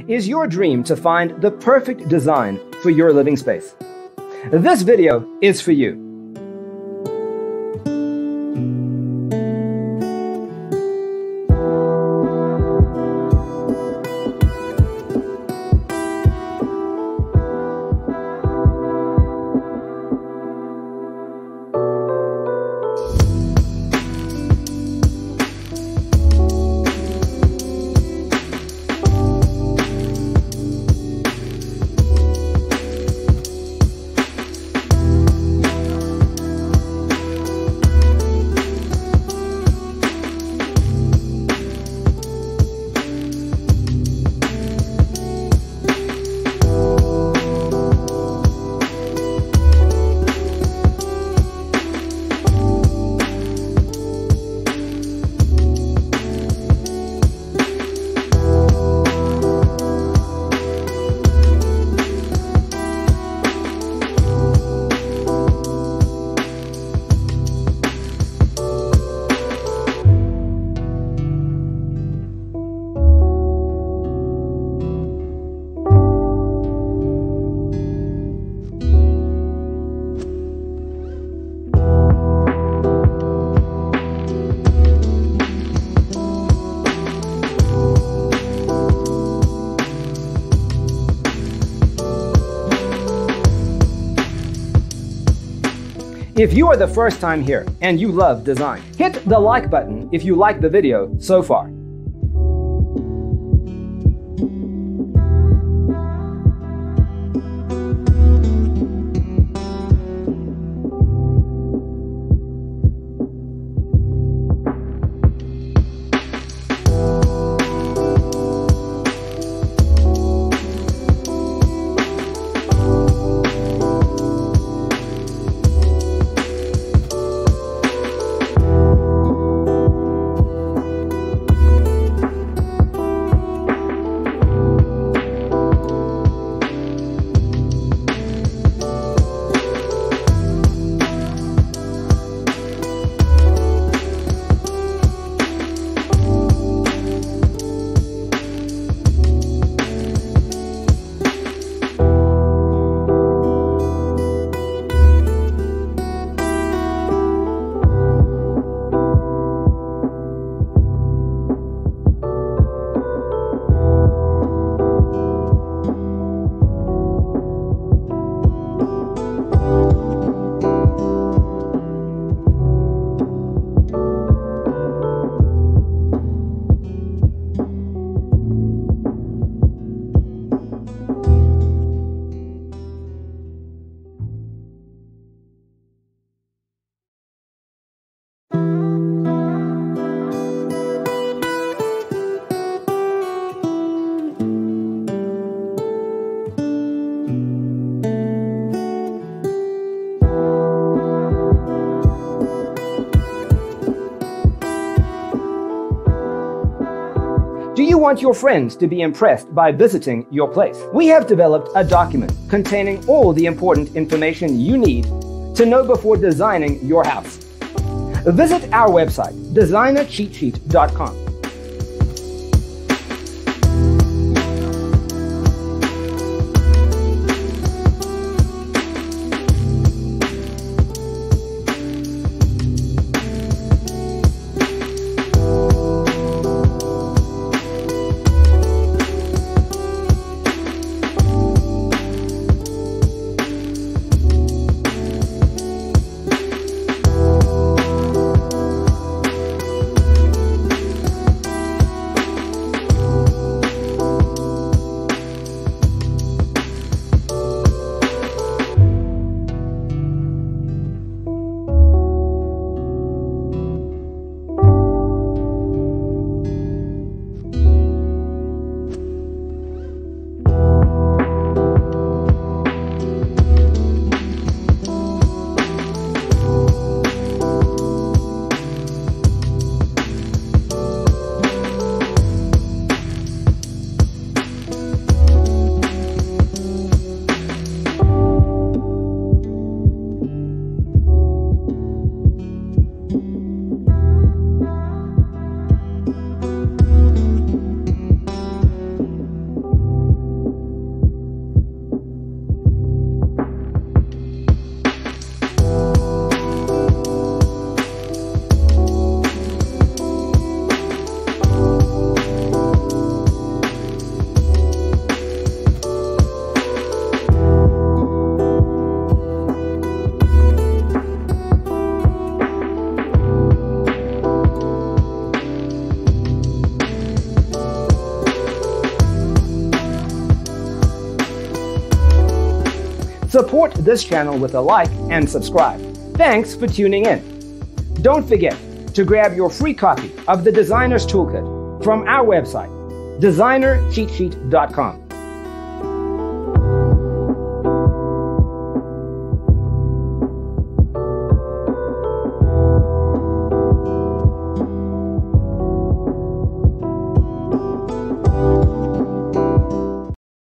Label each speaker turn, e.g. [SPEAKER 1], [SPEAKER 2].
[SPEAKER 1] Is your dream to find the perfect design for your living space? This video is for you. If you are the first time here and you love design, hit the like button if you like the video so far. Do you want your friends to be impressed by visiting your place? We have developed a document containing all the important information you need to know before designing your house. Visit our website, designercheatsheet.com. Support this channel with a like and subscribe. Thanks for tuning in. Don't forget to grab your free copy of the Designer's Toolkit from our website, designercheatsheet.com.